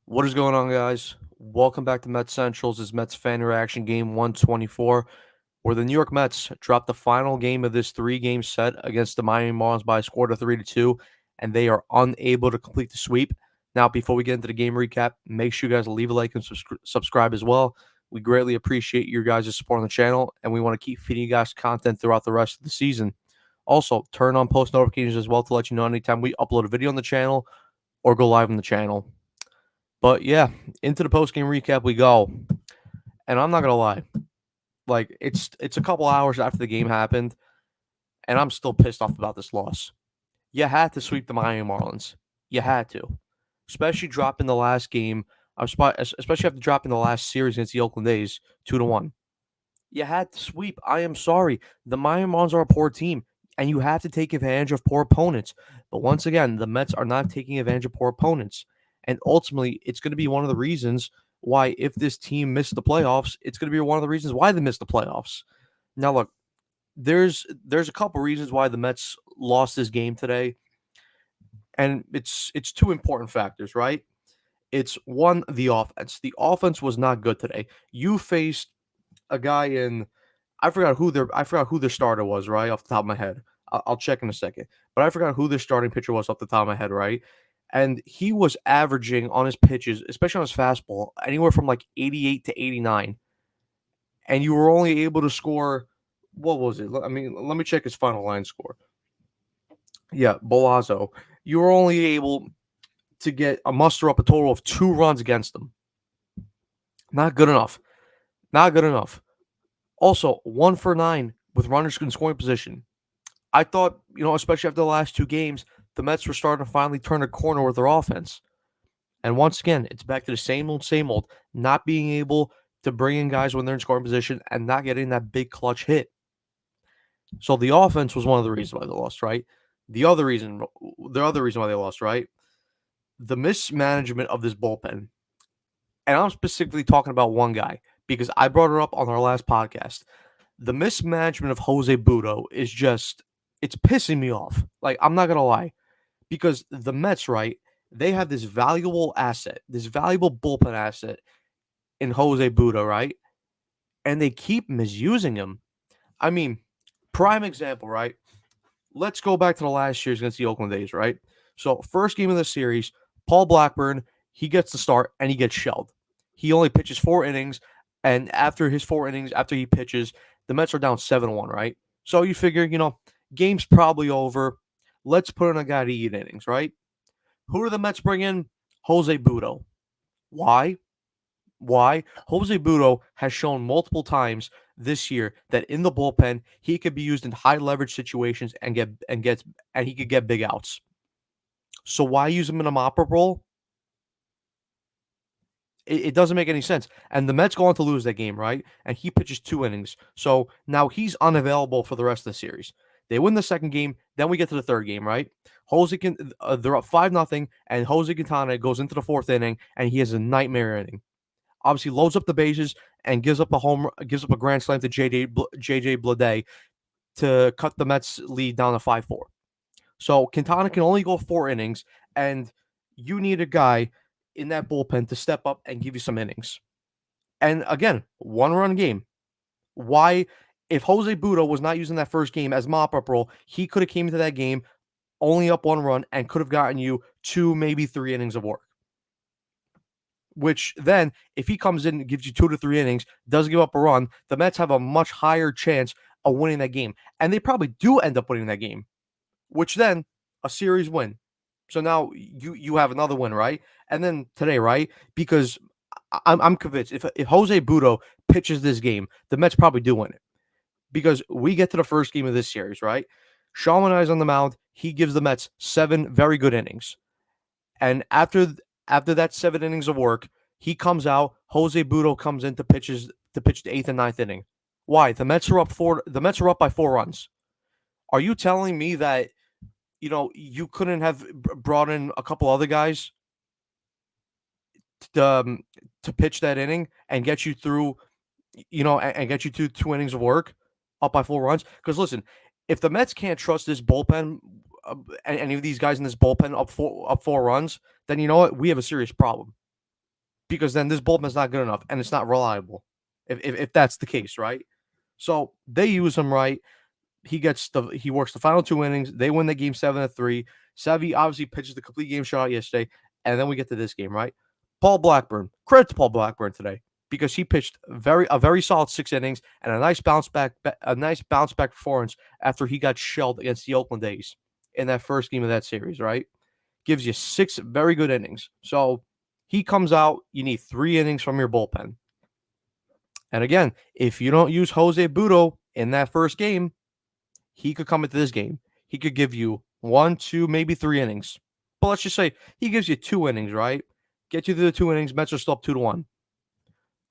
What is going on, guys? Welcome back to Mets Central's Mets fan reaction game 124, where the New York Mets dropped the final game of this three-game set against the Miami Marlins by a score of 3-2, and they are unable to complete the sweep. Now, before we get into the game recap, make sure you guys leave a like and subscribe as well. We greatly appreciate your guys' support on the channel, and we want to keep feeding you guys content throughout the rest of the season. Also, turn on post notifications as well to let you know anytime we upload a video on the channel or go live on the channel. But yeah, into the post game recap we go. And I'm not gonna lie, like it's a couple hours after the game happened, and I'm still pissed off about this loss. You had to sweep the Miami Marlins. You had to, especially dropping the last game. Especially after dropping the last series against the Oakland A's 2-1. You had to sweep. I am sorry, the Miami Marlins are a poor team, and you have to take advantage of poor opponents. But once again, the Mets are not taking advantage of poor opponents, and ultimately, it's going to be one of the reasons why, if this team missed the playoffs, it's going to be one of the reasons why they missed the playoffs. Now, look, there's a couple reasons why the Mets lost this game today, and it's two important factors, right? It's one, the offense. The offense was not good today. You faced a guy in I forgot who their starter was, right, off the top of my head. I'll check in a second. But I forgot who their starting pitcher was off the top of my head, right? And he was averaging on his pitches, especially on his fastball, anywhere from like 88 to 89. And you were only able to score, what was it? I mean, let me check his final line score. Yeah, Bolazo. You were only able to get a muster up a total of 2 runs against them. Not good enough. Not good enough. Also, 1 for 9 with runners in scoring position. I thought, especially after the last two games, the Mets were starting to finally turn a corner with their offense. And once again, it's back to the same old, not being able to bring in guys when they're in scoring position and not getting that big clutch hit. So the offense was one of the reasons why they lost, right? The other reason why they lost, right? The mismanagement of this bullpen. And I'm specifically talking about one guy because I brought it up on our last podcast. The mismanagement of Jose Budo is it's pissing me off. Like, I'm not gonna lie, because the Mets, right? They have this valuable asset, this valuable bullpen asset in Jose Budo, right? And they keep misusing him. I mean, prime example, right? Let's go back to the last series against the Oakland A's, right? So, first game of the series, Paul Blackburn, he gets the start and he gets shelled. He only pitches 4 innings, and after his 4 innings, after he pitches, the Mets are down 7-1, right? So you figure, game's probably over. Let's put in a guy to eat innings, right? Who do the Mets bring in? Jose Budo. Why? Why? Jose Budo has shown multiple times this year that in the bullpen he could be used in high leverage situations and he could get big outs. So why use him in a mop-up role? It doesn't make any sense. And the Mets go on to lose that game, right? And he pitches 2 innings. So now he's unavailable for the rest of the series. They win the second game. Then we get to the third game, right? They're up 5-0, and Jose Quintana goes into the fourth inning, and he has a nightmare inning. Obviously, loads up the bases and gives up a grand slam to JJ Bleday to cut the Mets lead down to 5-4. So Quintana can only go 4 innings, and you need a guy in that bullpen to step up and give you some innings. And again, 1-run game. Why? If Jose Budo was not using that first game as mop-up role, he could have came into that game only up 1 run and could have gotten you 2, maybe 3 innings of work. Which then, if he comes in and gives you 2 to 3 innings, doesn't give up a run, the Mets have a much higher chance of winning that game. And they probably do end up winning that game, which then a series win. So now you have another win, right? And then today, right? Because I'm convinced if Jose Budo pitches this game, the Mets probably do win it. Because we get to the first game of this series, right? Sean Manaea's on the mound. He gives the Mets 7 very good innings. And after that 7 innings of work, he comes out. Jose Budo comes in to pitch the eighth and ninth inning. Why? The Mets are up by 4 runs. Are you telling me that you couldn't have brought in a couple other guys to pitch that inning and get you through, and get you through 2 innings of work up by 4 runs? Because listen, if the Mets can't trust this bullpen, any of these guys in this bullpen up 4 runs, then you know what? We have a serious problem. because then this bullpen's not good enough and it's not reliable. If that's the case, right? So they use him right. He works the final 2 innings. They win the game 7-3. Sevy obviously pitches the complete game shutout yesterday, and then we get to this game, right? Paul Blackburn. Credit to Paul Blackburn today because he pitched a very solid 6 innings and a nice bounce back performance after he got shelled against the Oakland A's in that first game of that series, right? Gives you 6 very good innings. So he comes out, you need 3 innings from your bullpen. And again, if you don't use Jose Budo in that first game, he could come into this game. He could give you 1, 2, maybe 3 innings. But let's just say he gives you 2 innings, right? Get you through the 2 innings. Mets are still up 2-1.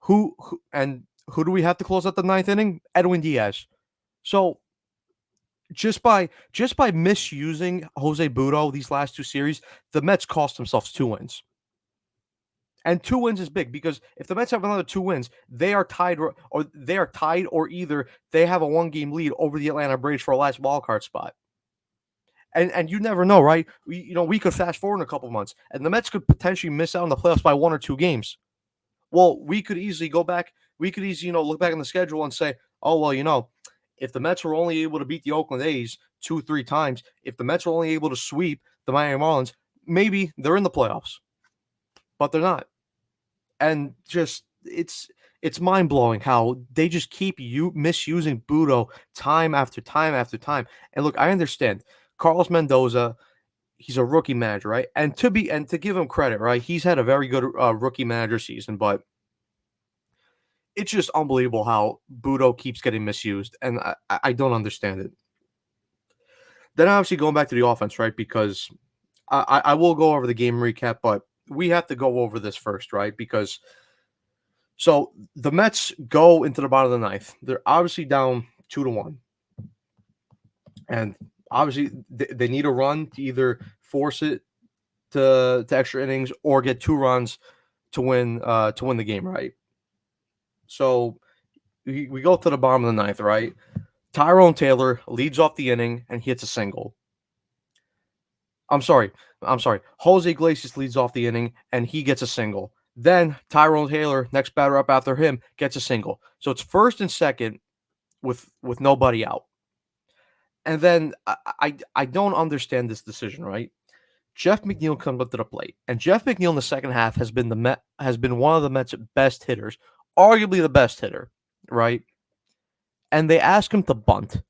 Who do we have to close out the 9th inning? Edwin Diaz. So just by misusing Jose Budo these last 2 series, the Mets cost themselves 2 wins. And 2 wins is big because if the Mets have another 2 wins, they are tied or either they have a 1-game lead over the Atlanta Braves for a last wildcard spot. And you never know, right? We could fast forward in a couple months, and the Mets could potentially miss out on the playoffs by 1 or 2 games. Well, we could easily go back. We could easily, look back on the schedule and say, oh, well, if the Mets were only able to beat the Oakland A's 2-3 times, if the Mets were only able to sweep the Miami Marlins, maybe they're in the playoffs. But they're not. And just it's mind-blowing how they just keep misusing Budo time after time after time. And look, I understand Carlos Mendoza, he's a rookie manager, right? And to give him credit, right? He's had a very good rookie manager season, but it's just unbelievable how Budo keeps getting misused, and I don't understand it. Then obviously going back to the offense, right? Because I will go over the game recap, but we have to go over this first, right? Because so the Mets go into the bottom of the 9th. They're obviously down 2-1. And obviously they need a run to either force it to extra innings or get 2 runs to win the game, right? So we go to the bottom of the 9th, right? Tyrone Taylor leads off the inning and hits a single. I'm sorry. Jose Iglesias leads off the inning and he gets a single. Then Tyrone Taylor, next batter up after him, gets a single. So it's first and second with nobody out. And then I don't understand this decision, right? Jeff McNeil comes up to the plate, and Jeff McNeil in the second half has been one of the Mets' best hitters, arguably the best hitter, right? And they ask him to bunt.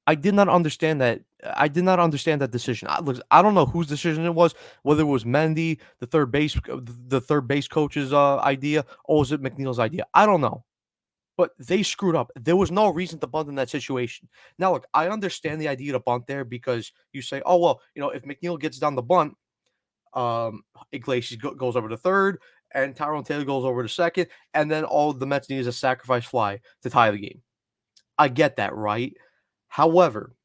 I did not understand that. I did not understand that decision. I don't know whose decision it was, whether it was Mendy, the third base coach's idea, or was it McNeil's idea? I don't know. But they screwed up. There was no reason to bunt in that situation. Now, look, I understand the idea to bunt there because you say, oh, well, if McNeil gets down the bunt, Iglesias goes over to third, and Tyrone Taylor goes over to second, and then all the Mets need is a sacrifice fly to tie the game. I get that, right? However,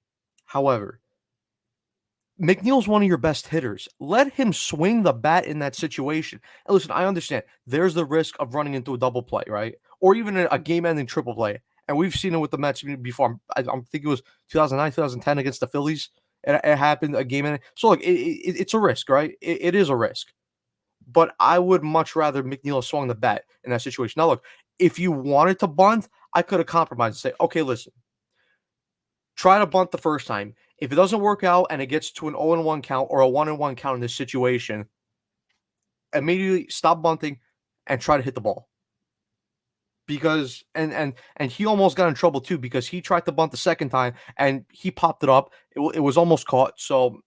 McNeil's one of your best hitters. Let him swing the bat in that situation. And listen, I understand there's the risk of running into a double play, right? Or even a game-ending triple play. And we've seen it with the Mets before. I think it was 2009, 2010 against the Phillies. It happened, a game-ending. So, look, it's a risk, right? It is a risk. But I would much rather McNeil swung the bat in that situation. Now, look, if you wanted to bunt, I could have compromised and say, okay, listen, try to bunt the first time. If it doesn't work out and it gets to an 0-1 count or a 1-1 count in this situation, immediately stop bunting and try to hit the ball. Because and he almost got in trouble too because he tried to bunt the second time and he popped it up. It was almost caught, so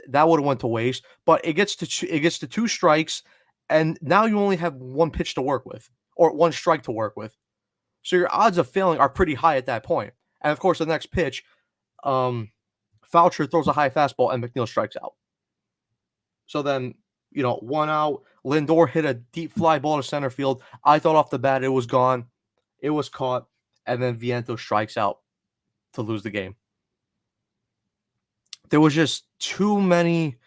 that would have went to waste. But it gets to 2 strikes, and now you only have 1 pitch to work with or 1 strike to work with. So your odds of failing are pretty high at that point. And of course, the next pitch, Foucher throws a high fastball and McNeil strikes out. So then, 1 out. Lindor hit a deep fly ball to center field. I thought off the bat it was gone. It was caught. And then Vientos strikes out to lose the game. There was just too many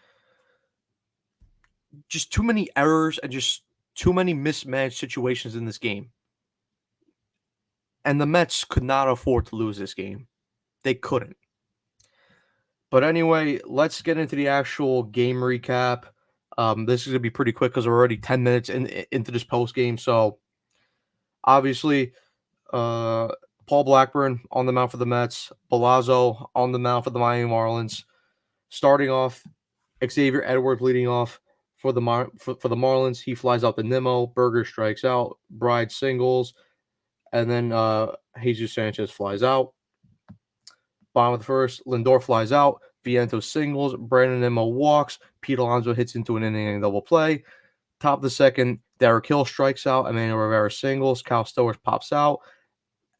errors and just too many mismatched situations in this game. And the Mets could not afford to lose this game. They couldn't. But anyway, let's get into the actual game recap. This is going to be pretty quick because we're already 10 minutes into this post game. So obviously, Paul Blackburn on the mound for the Mets, Palazzo on the mound for the Miami Marlins. Starting off, Xavier Edwards leading off for the Marlins. He flies out to Nimmo. Berger strikes out. Bride singles, and then Jesus Sanchez flies out. Bottom of the first, Lindor flies out. Vientos singles. Brandon Nimmo walks. Pete Alonso hits into an inning double play. Top of the second, Derek Hill strikes out. Emmanuel Rivera singles. Kyle Stowers pops out.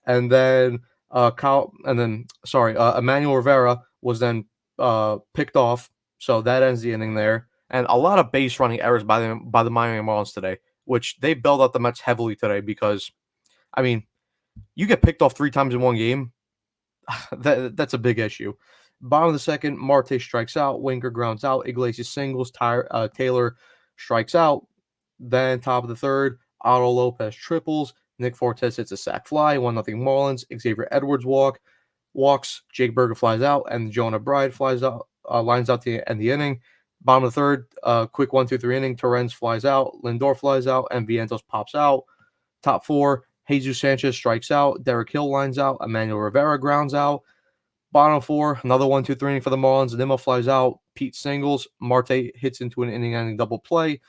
And then Emmanuel Rivera was then picked off. So that ends the inning there. And a lot of base running errors by the Miami Marlins today, which they bailed out the Mets heavily today because, I mean, you get picked off 3 times in one game. That's a big issue. Bottom of the second, Marte strikes out. Winker grounds out. Iglesias singles. Taylor strikes out. Then top of the third, Otto Lopez triples. Nick Fortes hits a sac fly. 1-0 Marlins. Xavier Edwards walks. Jake Berger flies out, and Jonah Bride flies out. Lines out to end the inning. Bottom of the third, quick 1-2-3 inning. Torrens flies out. Lindor flies out, and Vientos pops out. Top 4, Jesus Sanchez strikes out. Derek Hill lines out. Emmanuel Rivera grounds out. Bottom 4, another 1-2-3 inning for the Marlins. Nimmo flies out. Pete singles. Marte hits into an inning-ending double play.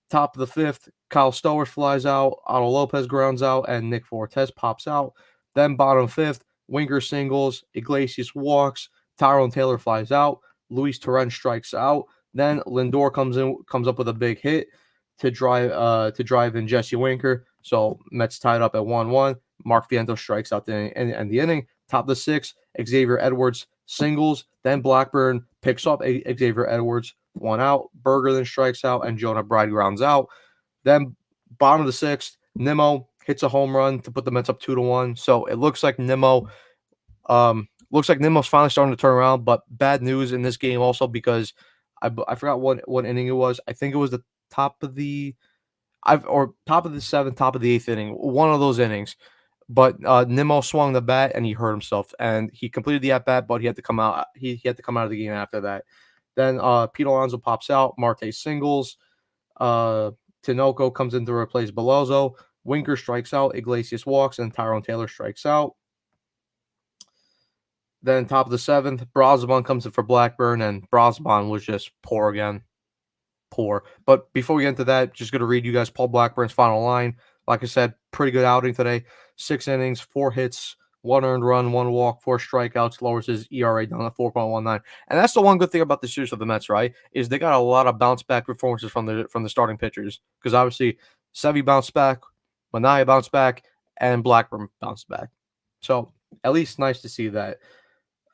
Top of the 5th, Kyle Stowers flies out. Otto Lopez grounds out, and Nick Fortes pops out. Then bottom 5th, Winker singles. Iglesias walks. Tyrone Taylor flies out. Luis Torrens strikes out. Then Lindor comes up with a big hit to drive in Jesse Winker. So Mets tied up at 1-1. Mark Vientos strikes out the inning. Top of the 6th, Xavier Edwards singles. Then Blackburn picks up Xavier Edwards. 1 out. Berger then strikes out, and Jonah Bride grounds out. Then bottom of the 6th, Nimmo hits a home run to put the Mets up 2-1. So it looks like Nimmo's finally starting to turn around. But bad news in this game also because I forgot what inning it was. I think it was the top of the 7th, top of the 8th inning, one of those innings. But Nimmo swung the bat and he hurt himself, and he completed the at bat, but he had to come out. He had to come out of the game after that. Then Pete Alonso pops out. Marte singles. Tinoco comes in to replace Bellozo. Winker strikes out. Iglesias walks, and Tyrone Taylor strikes out. Then top of the 7th, Brosman comes in for Blackburn, and Brosman was just poor again. Poor. But before we get into that, just going to read you guys Paul Blackburn's final line. Like I said, pretty good outing today. 6 innings, 4 hits, 1 earned run, 1 walk, 4 strikeouts, lowers his ERA down to 4.19. And that's the one good thing about the series of the Mets, right? Is they got a lot of bounce back performances from the starting pitchers. Because obviously, Sevy bounced back, Manaea bounced back, and Blackburn bounced back. So at least nice to see that.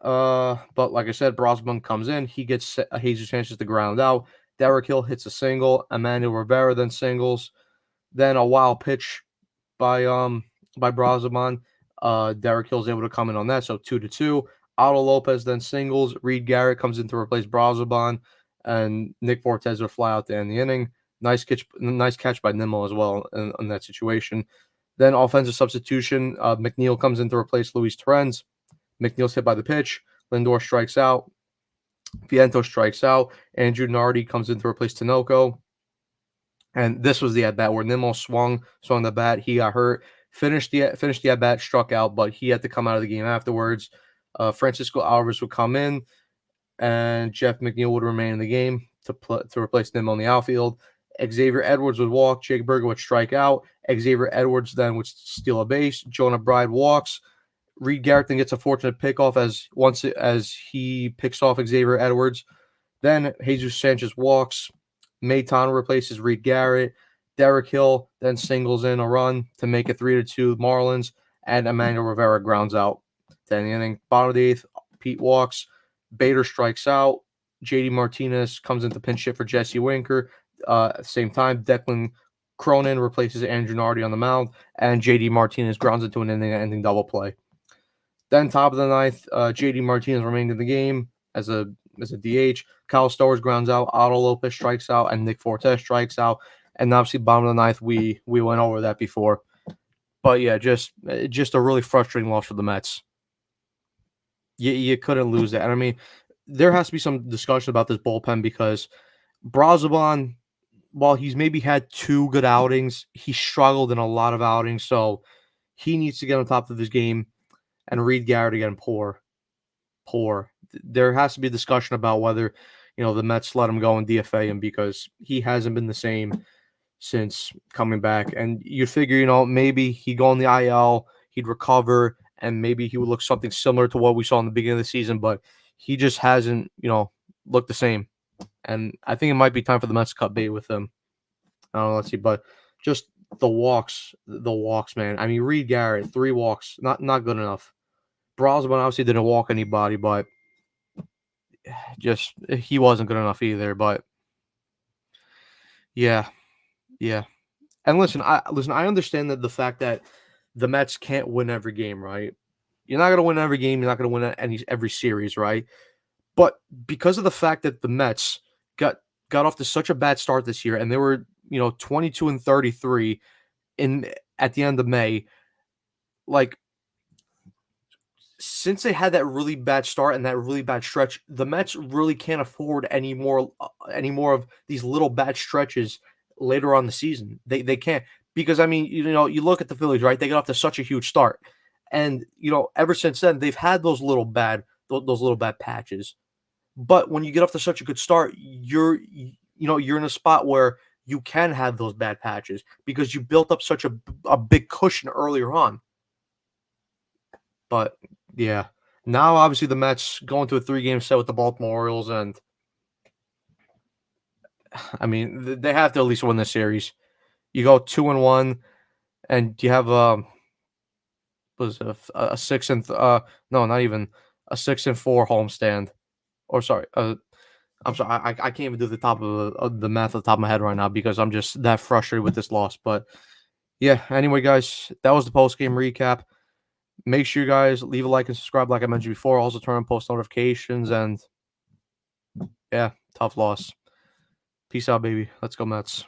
But like I said, Brosman comes in. He gets Jesus Sanchez to ground out. Derek Hill hits a single. Emmanuel Rivera then singles. Then a wild pitch by Brosman. Derek Hill's able to come in on that, so 2-2. Otto Lopez then singles. Reed Garrett comes in to replace Brosman, and Nick Fortes would fly out to end the inning. Nice catch by Nimmo as well in that situation. Then offensive substitution. McNeil comes in to replace Luis Torrens. McNeil's hit by the pitch. Lindor strikes out. Vientos strikes out. Andrew Nardi comes in to replace Tinoco. And this was the at-bat where Nimmo swung the bat. He got hurt. Finished the at-bat, struck out, but he had to come out of the game afterwards. Francisco Alvarez would come in, and Jeff McNeil would remain in the game to replace Nimmo in the outfield. Xavier Edwards would walk. Jake Berger would strike out. Xavier Edwards then would steal a base. Jonah Bride walks. Reed Garrett then gets a fortunate pickoff as he picks off Xavier Edwards. Then Jesus Sanchez walks. Mayton replaces Reed Garrett. Derek Hill then singles in a run to make it 3-2 Marlins, and Emmanuel Rivera grounds out. Then the inning, bottom of the 8th, Pete walks. Bader strikes out. JD Martinez comes into pinch hit for Jesse Winker. At the same time, Declan Cronin replaces Andrew Nardi on the mound, and JD Martinez grounds into an ending double play. Then top of the 9th, JD Martinez remained in the game as a DH. Kyle Stowers grounds out. Otto Lopez strikes out, and Nick Fortes strikes out. And obviously, bottom of the 9th, we went over that before. But yeah, just a really frustrating loss for the Mets. You couldn't lose that. And I mean, there has to be some discussion about this bullpen because Brazoban, while he's maybe had 2 good outings, he struggled in a lot of outings, so he needs to get on top of his game. And Reed Garrett again, poor, poor. There has to be a discussion about whether, the Mets let him go and DFA him because he hasn't been the same since coming back. And you'd figure, maybe he'd go on the IL, he'd recover, and maybe he would look something similar to what we saw in the beginning of the season, but he just hasn't, looked the same. And I think it might be time for the Mets to cut bait with him. I don't know, let's see, but just the walks, man. I mean, Reed Garrett, 3 walks, not good enough. Brosman obviously didn't walk anybody, but just he wasn't good enough either. But yeah, yeah. And I understand that the fact that the Mets can't win every game, right? You're not gonna win every game. You're not gonna win every series, right? But because of the fact that the Mets got off to such a bad start this year, and they were 22-33 in at the end of May, like since they had that really bad start and that really bad stretch, the Mets really can't afford any more of these little bad stretches later on the season. They can't because I mean, you look at the Phillies, right? They got off to such a huge start. And ever since then, they've had those little bad patches. But when you get off to such a good start, you're in a spot where you can have those bad patches because you built up such a big cushion earlier on. But yeah, now obviously the Mets going to a 3-game set with the Baltimore Orioles, and I mean they have to at least win this series. You go 2-1, and you have was it a 6 and no, not even a 6-4 homestand. Or sorry, I'm sorry, I can't even do the top of the math at the top of my head right now because I'm just that frustrated with this loss. But yeah, anyway, guys, that was the post game recap. Make sure you guys leave a like and subscribe, like I mentioned before. Also, turn on post notifications. And yeah, tough loss. Peace out, baby. Let's go, Mets.